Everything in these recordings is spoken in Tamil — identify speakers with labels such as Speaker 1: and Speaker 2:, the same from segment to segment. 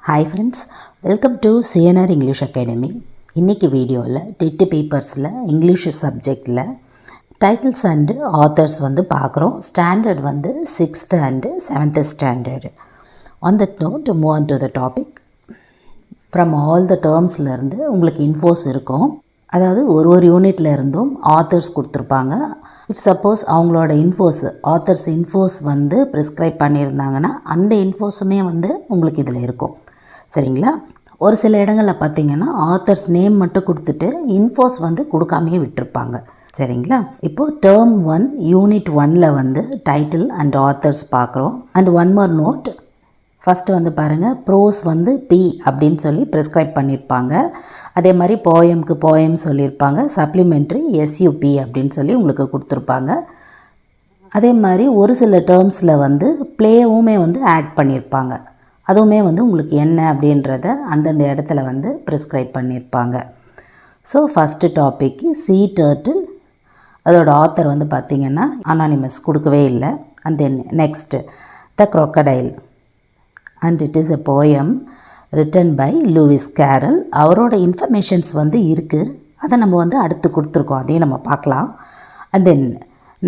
Speaker 1: Hi friends, welcome to CNR English Academy. இன்னைக்கு வீடியோவில் TET பேப்பர்ஸில் இங்கிலீஷ் சப்ஜெக்டில் டைட்டில்ஸ் அண்டு ஆத்தர்ஸ் பார்க்குறோம். Standard 6th and 7th standard. On that note, move on to the topic. From all the termsலேருந்து உங்களுக்கு இன்ஃபோஸ் இருக்கும். அதாவது ஒரு யூனிட்ல இருந்தும் ஆத்தர்ஸ் கொடுத்துருப்பாங்க. இஃப் சப்போஸ் அவங்களோட ஆத்தர்ஸ் இன்ஃபோஸ் ப்ரிஸ்கிரைப் பண்ணியிருந்தாங்கன்னா அந்த இன்ஃபோஸுமே உங்களுக்கு இதில் இருக்கும். சரிங்களா? ஒரு சில இடங்களில் பார்த்தீங்கன்னா ஆத்தர்ஸ் நேம் மட்டும் கொடுத்துட்டு இன்ஃபோஸ் கொடுக்காமையே விட்டுருப்பாங்க. சரிங்களா? இப்போது டேர்ம் 1 யூனிட் 1ல் டைட்டில் அண்ட் ஆத்தர்ஸ் பார்க்குறோம். And one more note, first பாருங்கள், ப்ரோஸ் பி அப்படின்னு சொல்லி ப்ரிஸ்கிரைப் பண்ணியிருப்பாங்க. அதே மாதிரி போயம்க்கு போயம் சொல்லியிருப்பாங்க. சப்ளிமெண்ட்ரி SUP அப்படின்னு சொல்லி உங்களுக்கு கொடுத்துருப்பாங்க. அதே மாதிரி ஒரு சில டேர்ம்ஸில் ப்ளேவுமே ஆட் பண்ணியிருப்பாங்க. அதுவுமே உங்களுக்கு என்ன அப்படின்றத அந்தந்த இடத்துல ப்ரிஸ்கிரைப் பண்ணியிருப்பாங்க. So first topic sea turtle. அதோட ஆத்தர் பார்த்திங்கன்னா அனானிமஸ் கொடுக்கவே இல்லை. And then next the crocodile. And it is a poem written by Lewis Carroll. அவரோட இன்ஃபர்மேஷன்ஸ் இருக்குது. அதை நம்ம அடுத்து கொடுத்துருக்கோம். அதையும் நம்ம பார்க்கலாம். அண்ட் தென்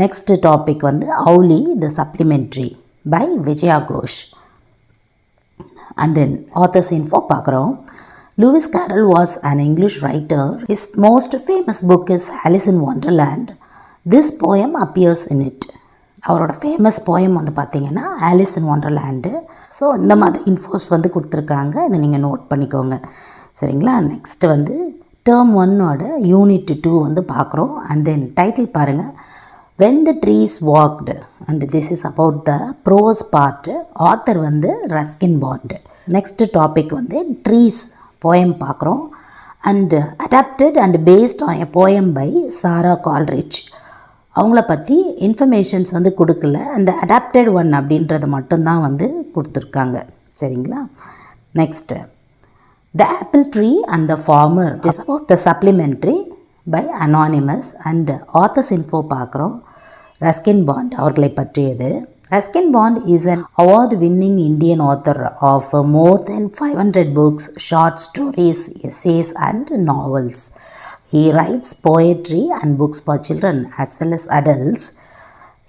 Speaker 1: நெக்ஸ்ட் டாபிக் அவுலி the supplementary by Vijaya Ghosh. And then authors info பார்க்குறோம். Lewis Carroll was an English writer. His most famous book is Alice in Wonderland. This poem appears in it. அவரோட ஃபேமஸ் போயம் பார்த்திங்கன்னா ஆலிஸ் இன் ஒண்டர்லேண்டு. ஸோ இந்த மாதிரி இன்ஃபோஸ் கொடுத்துருக்காங்க. இதை நீங்கள் நோட் பண்ணிக்கோங்க. சரிங்களா? நெக்ஸ்ட்டு டேர்ம் 1ஓட யூனிட் 2 பார்க்குறோம். அண்ட் தென் டைட்டில் பாருங்கள், When the Trees Walked. And this is about the prose part. Author Ruskin Bond. Next topic trees poem பார்க்குறோம். And adapted and based on a poem by Sara Coleridge. அவங்கள பற்றி இன்ஃபர்மேஷன்ஸ் கொடுக்கல. அண்ட் அடாப்டட் ஒன் அப்படின்றது மட்டும்தான் கொடுத்துருக்காங்க. சரிங்களா? Next the apple tree and the farmer. It is about the supplementary by anonymous. And authors info பார்க்குறோம். ரஸ்கின் பாண்ட் அவர்களை பற்றியது. Ruskin Bond is an award-winning Indian author of more than 500 books, short stories, essays and novels. He writes poetry and books for children as well as adults.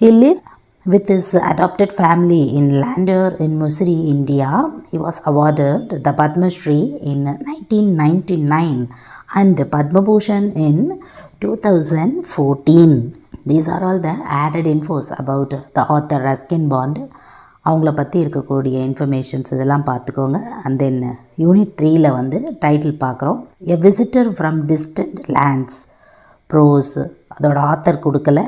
Speaker 1: He lives with his adopted family in Landour in Mussoorie, India. He was awarded the Padma Shri in 1999 and Padma Bhushan in 2014. These are all the added infos about the author Ruskin Bond. அவங்கள பற்றி இருக்கக்கூடிய இன்ஃபர்மேஷன்ஸ் இதெல்லாம் பார்த்துக்கோங்க. அண்ட் தென் யூனிட் 3ல் டைட்டில் பார்க்குறோம். A visitor from distant lands. Prose அதோட ஆத்தர் கொடுக்கல.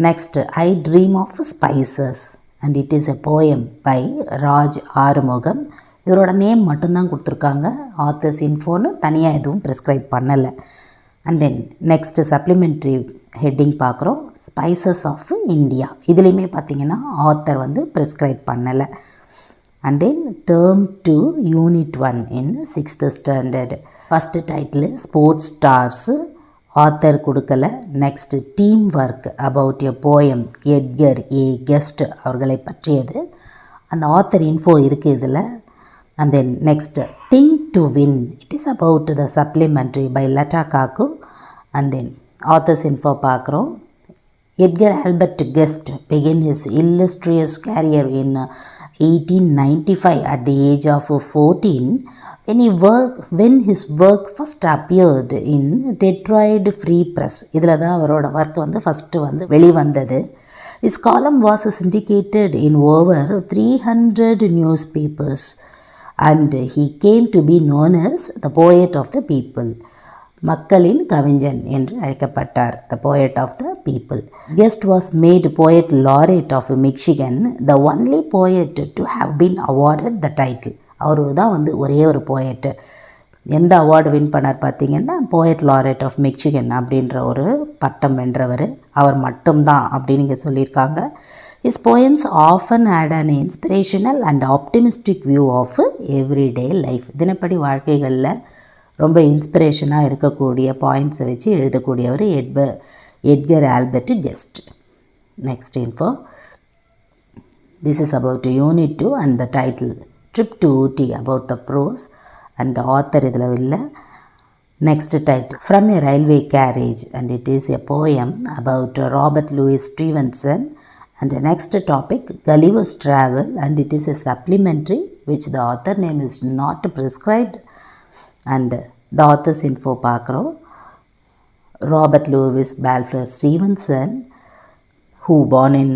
Speaker 1: Next I dream of spices. And it is a poem by Raj Arumugam. இவரோட நேம் மட்டும்தான் கொடுத்துருக்காங்க. ஆத்தர்ஸ் இன்ஃபோன்னு தனியாக எதுவும் ப்ரிஸ்கிரைப் பண்ணலை. And then next supplementary heading பார்க்குறோம். Spices of India. இதுலேயுமே பார்த்திங்கன்னா ஆத்தர் ப்ரிஸ்கிரைப் பண்ணலை. And then term 2 unit 1 in 6th standard. First title sports stars. Author கொடுக்கல. Next team work about a poem Edgar A Guest அவர்களை பற்றியது. அந்த ஆத்தர் இன்ஃபோ இருக்குது இதில். And then next think to win. It is about the supplementary by Latha Kakku. And then authors info பார்க்குறோம். Edgar Albert guest began his illustrious career in 1895 at the age of 14 when his work first appeared in Detroit Free Press. இதில் தான் அவரோட ஒர்க் ஃபஸ்ட்டு வெளிவந்தது. His column was syndicated in over 300 newspapers and he came to be known as the poet of the people. மக்களின் கவிஞன் என்று அழைக்கப்பட்டார். த poet of the people. Guest was made poet laureate of Michigan, the only poet to have been awarded the title. அவரு தான் ஒரே ஒரு போயட்டு. எந்த அவார்டு வின் பண்ணார் பார்த்தீங்கன்னா poet laureate of Michigan அப்படின்ற ஒரு பட்டம் வென்றவர் அவர் மட்டும்தான் அப்படின்னு இங்கே சொல்லியிருக்காங்க. His poems often had an inspirational and optimistic view of everyday life. தினப்படி வாழ்க்கைகளில் ரொம்ப இன்ஸ்பிரேஷனாக இருக்கக்கூடிய பாயிண்ட்ஸை வச்சு எழுதக்கூடியவர் Edgar Albert Guest. Next info. This is about unit 2 and the title trip to Ooty about the prose and the author இதில் இல்லை. Next title, From a Railway Carriage, and it is a poem about Robert Louis Stevenson. And the next topic, Gulliver's Travel, and it is a supplementary which the author name is not prescribed. And the author's info பார்க்குறோம். Robert Louis Balfour Stevenson, who born in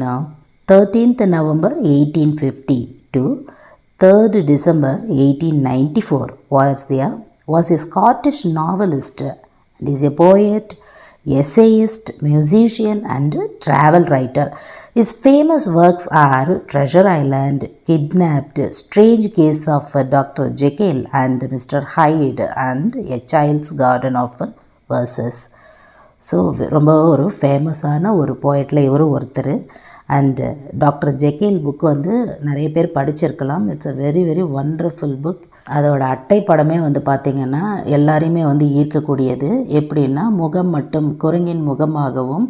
Speaker 1: 13th November 1850 to 3rd December 1894, was a Scottish novelist and is a poet, essayist, musician and travel writer. His famous works are Treasure Island, Kidnapped, Strange Case of Dr. Jekyll and Mr. Hyde, and A Child's Garden of Verses. So ரொம்ப ஒரு ஃபேமஸான ஒரு போய்ட்டில் இவரும் ஒருத்தர். அண்டு டாக்டர் ஜெக்கில் புக் வந்து நிறைய பேர் படிச்சிருக்கலாம். It's a very very wonderful book. அதோட அட்டை படமே வந்து பார்த்திங்கன்னா எல்லாரையுமே வந்து ஈர்க்கக்கூடியது. எப்படின்னா முகம் மட்டும் குரங்கின் முகமாகவும்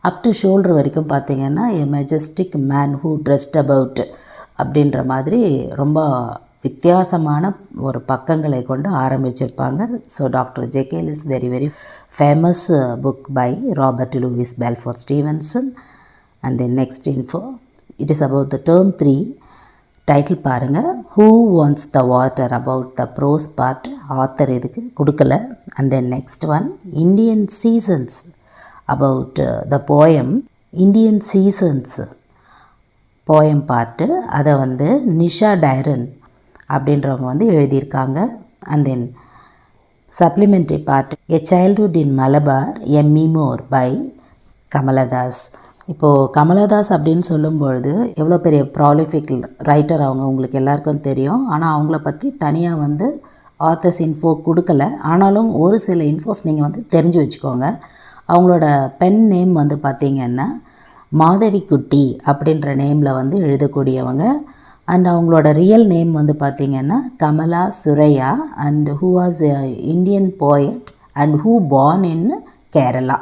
Speaker 1: அப் டு ஷோல்டர் வரைக்கும் பார்த்திங்கன்னா a majestic man who dressed about அப்படின்ற மாதிரி ரொம்ப வித்தியாசமான ஒரு பக்கங்களை கொண்டு ஆரம்பிச்சிருப்பாங்க. So Doctor Jekyll is very very famous book by Robert Louis Balfour Stevenson. And then next info, it is about the term 3. Title பாருங்கள், who wants the water, about the prose part. Author இதுக்கு கொடுக்கல. And then next one, Indian seasons, about the poem Indian seasons poem part. அதை வந்து நிஷா டைரன் அப்படின்றவங்க வந்து எழுதியிருக்காங்க. And then supplementary part, a childhood in Malabar, a memoir by Kamala Das. இப்போது கமலதாஸ் அப்படின்னு சொல்லும்பொழுது எவ்வளோ பெரிய ப்ராலிஃபிக் ரைட்டர் அவங்க உங்களுக்கு எல்லாருக்கும் தெரியும். ஆனால் அவங்கள பற்றி தனியாக வந்து ஆத்தர்ஸ் இன்ஃபோ கொடுக்கல. ஆனாலும் ஒரு சில இன்ஃபோஸ் நீங்கள் வந்து தெரிஞ்சு வச்சுக்கோங்க. அவங்களோட பென் நேம் வந்து பார்த்திங்கன்னா மாதவி குட்டி அப்படின்ற நேமில் வந்து எழுதக்கூடியவங்க. அண்ட் அவங்களோட ரியல் நேம் வந்து பார்த்திங்கன்னா Kamala Suraiyya, and who was a Indian poet and who born in Kerala.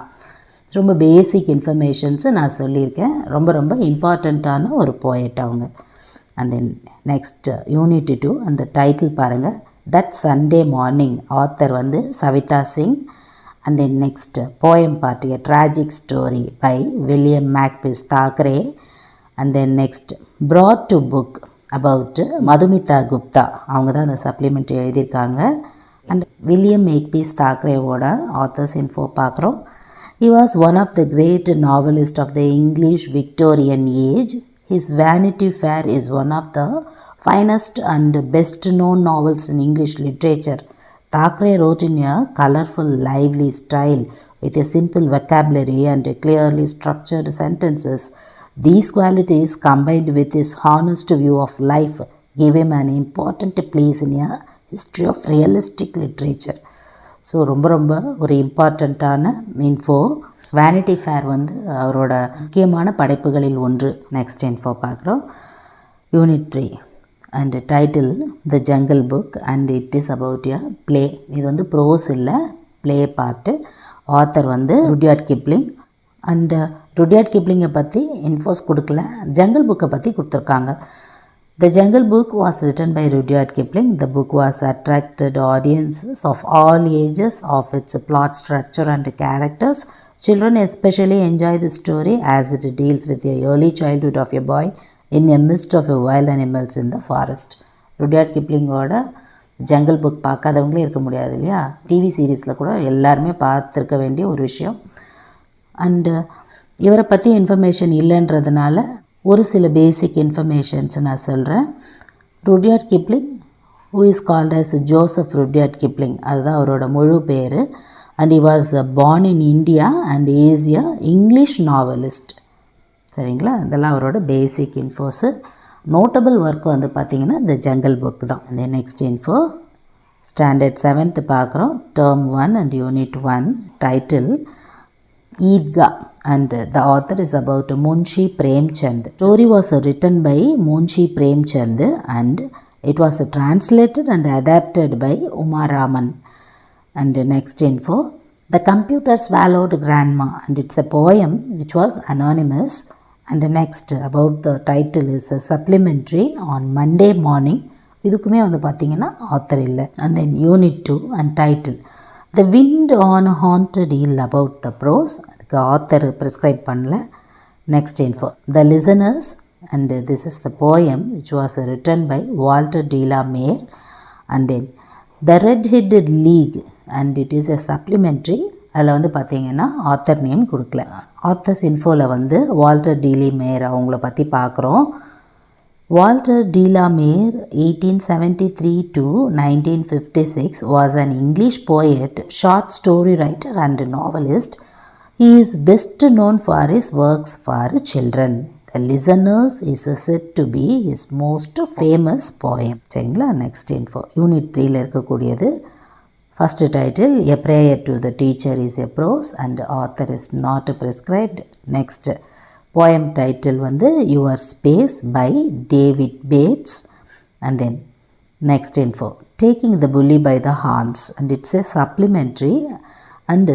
Speaker 1: ரொம்ப பேசிக் இன்ஃபர்மேஷன்ஸு நான் சொல்லியிருக்கேன். ரொம்ப ரொம்ப இம்பார்ட்டண்ட்டான ஒரு போயட் அவங்க. அண்ட் தென் நெக்ஸ்ட் யூனிட் 2, அந்த டைட்டில் பாருங்கள், தட் சண்டே மார்னிங். ஆத்தர் வந்து Savita Singh. And then next poem part, a tragic story by William Makepeace Thackeray. And then next brought to book about Madhumita Gupta. அவங்க தான் அந்த சப்ளிமெண்ட்ரி எழுதியிருக்காங்க. அண்ட் வில்லியம் மேக்பீஸ் தாக்கரேவோட ஆத்தர்ஸ் இன்ஃபோ பார்க்குறோம். He was one of the great novelists of the English Victorian age. His Vanity Fair is one of the finest and best known novels in English literature. Thackeray wrote in a colorful, lively style with a simple vocabulary and clearly structured sentences. These qualities, combined with his honest view of life, gave him an important place in a history of realistic literature. So ரொம்ப ரொம்ப ஒரு இம்பார்ட்டண்ட்டான இன்ஃபோ. வேனிட்டி ஃபேர் வந்து அவரோட முக்கியமான படைப்புகளில் ஒன்று. நெக்ஸ்ட் இன்ஃபோ பார்க்குறோம், unit 3 and title the jungle book, and it is about a play. இது வந்து ப்ரோஸ் இல்லை, ப்ளே பார்ட்டு. ஆத்தர் வந்து ருட்யார்ட் கிப்ளிங். அண்ட் ருட்யார்ட் கிப்ளிங்கை பற்றி இன்ஃபோஸ் கொடுக்கல, ஜங்கிள் புக்கை பற்றி கொடுத்துருக்காங்க. The Jungle Book was written by Rudyard Kipling. The book was attracted audiences of all ages of its plot structure and characters. Children especially enjoy the story as it deals with the early childhood of a boy in a midst of wild animals in the forest. Rudyard Kiplingோட ஜங்கிள் புக் பார்க்காதவங்களே இருக்க முடியாது இல்லையா? டிவி சீரீஸில் கூட எல்லாருமே பார்த்துருக்க வேண்டிய ஒரு விஷயம். அண்டு இவரை பற்றி இன்ஃபர்மேஷன் இல்லைன்றதுனால ஒரு சில பேசிக் இன்ஃபர்மேஷன்ஸ் நான் சொல்கிறேன். Rudyard Kipling, who is called as Joseph Rudyard Kipling, அதுதான் அவரோட முழு பேர். And he was born in India and is a English novelist. சரிங்களா? இதெல்லாம் அவரோட பேசிக் இன்ஃபோஸு. நோட்டபிள் ஒர்க் வந்து பார்த்திங்கன்னா இந்த ஜங்கிள் புக் தான். இந்த நெக்ஸ்ட் இன்ஃபோ, ஸ்டாண்டர்ட் 7th பார்க்குறோம், term 1 and unit 1. Title Eidgah, and the author is about Munshi Premchand. The story was written by Munshi Premchand and it was translated and adapted by Uma Raman. And next info, The Computer Swallowed Grandma, and it's a poem which was anonymous. And next, about the title is a supplementary, on Monday morning இதுக்குமே வந்து பார்த்திங்கன்னா ஆத்தர் இல்லை. And then unit 2 and title the wind on haunted hill about the prose. அதுக்கு ஆத்தர் ப்ரிஸ்கிரைப் பண்ணல. Next info the listeners and this is the poem which was written by Walter de la Mare. And then the red-headed league and it is a supplementary. அதில் வந்து பார்த்திங்கன்னா ஆத்தர் நேம் கொடுக்கல. ஆத்தர்ஸ் இன்ஃபோவில் வந்து வால்டர் டி லா மேர் அவங்கள பற்றி பார்க்குறோம். Walter de la Mare 1873 to 1956 was an English poet, short story writer and novelist. He is best known for his works for children. The Listeners is said to be his most famous poem. சரிங்களா? நெக்ஸ்ட் இன்ஃபோ யூனிட் 3ல இருக்கக்கூடியது. First title A Prayer to the Teacher is a prose and author is not prescribed. Next poem title வந்து Your Space by David Bates. And then next info Taking the Bully by the Horns and it's a supplementary. And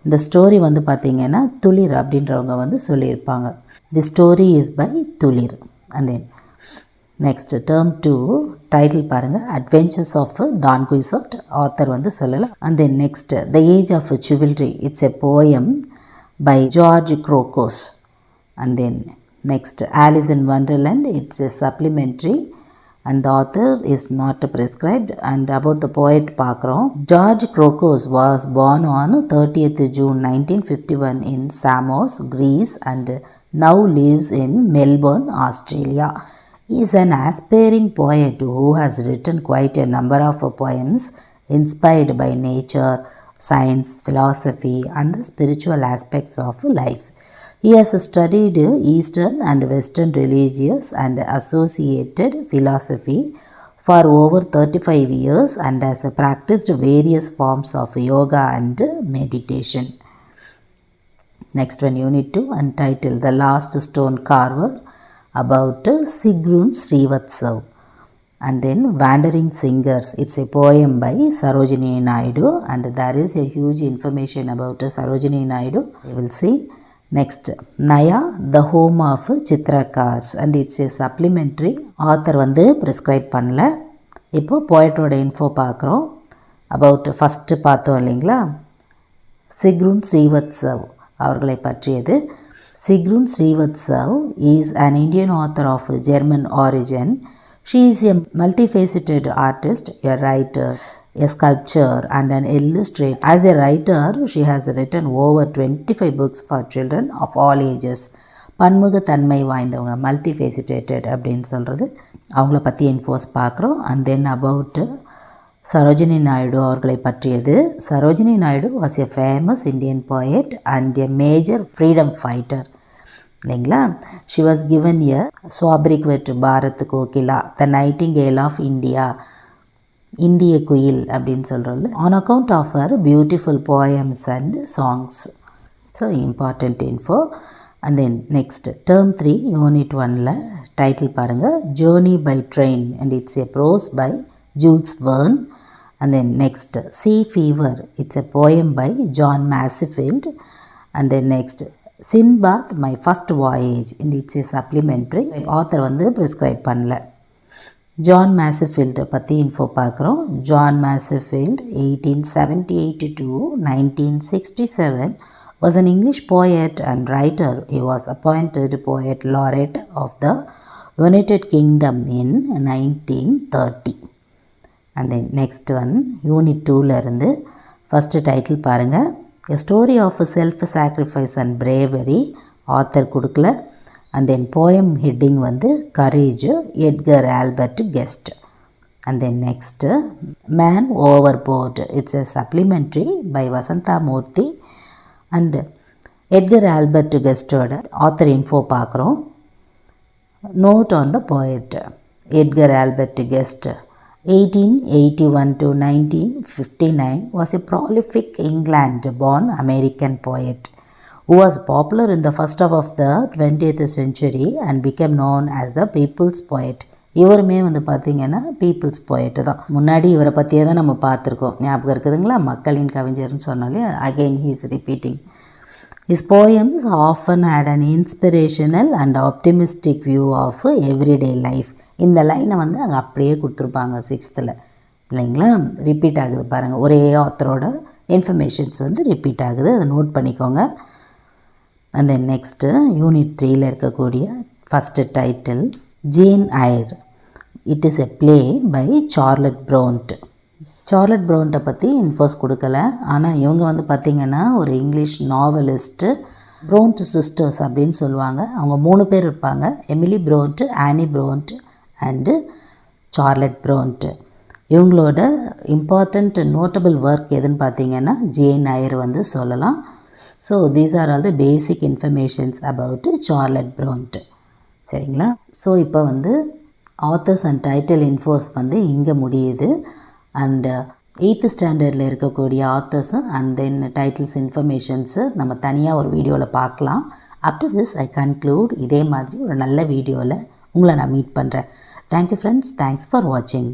Speaker 1: இந்த ஸ்டோரி வந்து பார்த்திங்கன்னா துளிர் அப்படின்றவங்க வந்து சொல்லியிருப்பாங்க. The story is by Thulir. And then next term 2 title பாருங்கள் adventures of Don Quixote. Author வந்து சொல்லலை. And then next the age of chivalry it's a poem by George Crocos. And then next Alice in Wonderland it's a supplementary and the author is not prescribed. And about the poet பார்க்குறோம். George Crocus was born on 30th June 1951 in Samos, Greece and now lives in Melbourne, Australia. He is an aspiring poet who has written quite a number of poems inspired by nature, science, philosophy and the spiritual aspects of life. He has studied Eastern and Western religious and associated philosophy for over 35 years and has practiced various forms of yoga and meditation. Next one, Unit 2 and title The Last Stone Carver about Sigrun Srivatsav. And then Wandering Singers, it's a poem by Sarojini Naidu and there is a huge information about Sarojini Naidu. We will see. Next, Naya, the home of Chitrakars and it's a supplementary. Author வந்து prescribe பண்ணல. இப்போ poetோட info பார்க்குறோம். About first பார்த்தோம் இல்லைங்களா, சிக்ருன் ஸ்ரீவத்சவ் அவர்களை பற்றியது. சிக்ருன் Srivastav is an Indian author of German origin. She is a multifaceted artist, a writer, a sculptor and an illustrator. As a writer, she has written over 25 books for children of all ages. பன்முகத்தன்மை வாய்ந்தவங்க, மல்டிஃபேசிட்டேட்டட் அப்படின்னு சொல்கிறது. அவங்கள பற்றி இன்ஃபோஸ் பார்க்குறோம். And then about Sarojini Naidu அவர்களை பற்றியது. Sarojini Naidu was a famous Indian poet and a major freedom fighter இல்லைங்களா. She was given a sobriquet Bharat Kokila, the nightingale of India, இந்திய குயில் அப்படின்னு சொல்கிறோம்ல, on account of her beautiful poems and songs. So important info. And then next term 3 unit 1ல் டைட்டில் பாருங்கள் journey by train and it's a prose by Jules Verne. And then next Sea Fever it's a poem by John Masefield. And then next Sinbad my first voyage and it's a supplementary. Author வந்து ப்ரிஸ்கிரைப் பண்ணல. ஜான் மேசிஃபீல்டை பற்றி இன்ஃபோ பார்க்குறோம். John Masefield 1878 to 1967 was an English poet and writer. He was appointed poet laureate of the United Kingdom in 1930. And then next one, Unit 2ல இருந்து ஃபஸ்ட்டு டைட்டில் பாருங்கள் A Story of Self Sacrifice and Bravery. Author கொடுக்கல. And then poem heading வந்து Courage, Edgar Albert Guest. And then next Man Overboard, it's a supplementary by Vasantha Murthy. And Edgar Albert Guestோட author info பார்க்குறோம். Note on the poet. Edgar Albert Guest 1881 to 1959 was a prolific England-born American poet who was popular in the first half of the 20th century and became known as the people's poet. இவருமே வந்து பார்த்திங்கன்னா பீப்புள்ஸ் போயட்டு தான். முன்னாடி இவரை பற்றியே தான் நம்ம பார்த்துருக்கோம், ஞாபகம் இருக்குதுங்களா, மக்களின் கவிஞர்னு சொன்னாலே again he is repeating. His poems often had an inspirational and optimistic view of everyday life. இந்த லைனை வந்து அங்கே அப்படியே கொடுத்துருப்பாங்க 6th இல்லைங்களா. ரிப்பீட் ஆகுது பாருங்கள், ஒரே ஆத்தரோட இன்ஃபர்மேஷன்ஸ் வந்து ரிப்பீட் ஆகுது, அதை நோட் பண்ணிக்கோங்க. அண்ட் தென் நெக்ஸ்ட்டு யூனிட் 3ல் இருக்கக்கூடிய first title Jane Eyre. It is a play by Charlotte Bronte. Charlotte ப்ரௌண்ட்டை பற்றி இன்ஃபோஸ் கொடுக்கல, ஆனால் இவங்க வந்து பார்த்திங்கன்னா ஒரு இங்கிலீஷ் நாவலிஸ்ட்டு. ப்ரௌண்ட் சிஸ்டர்ஸ் அப்படின்னு சொல்லுவாங்க. அவங்க 3 பேர் இருப்பாங்க, எமிலி ப்ரௌண்ட், ஆனி ப்ரௌண்ட் அண்டு சார்லட் ப்ரௌண்ட். இவங்களோட இம்பார்ட்டண்ட் நோட்டபிள் ஒர்க் எதுன்னு பார்த்தீங்கன்னா ஜேன் ஐர் வந்து சொல்லலாம். So these are all the basic informations about Charlotte Bronte. சரிங்களா. ஸோ இப்போ வந்து ஆத்தர்ஸ் அண்ட் டைட்டில் இன்ஃபோஸ் வந்து இங்கே முடியுது. அண்ட் 8th ஸ்டாண்டர்டில் இருக்கக்கூடிய ஆத்தர்ஸும் அண்ட் தென் டைட்டில்ஸ் இன்ஃபர்மேஷன்ஸு நம்ம தனியாக ஒரு வீடியோவில் பார்க்கலாம். After this I conclude. இதே மாதிரி ஒரு நல்ல வீடியோவில் உங்களை நான் மீட் பண்ணுறேன். தேங்க்யூ ஃப்ரெண்ட்ஸ், தேங்க்ஸ் ஃபார் வாட்சிங்.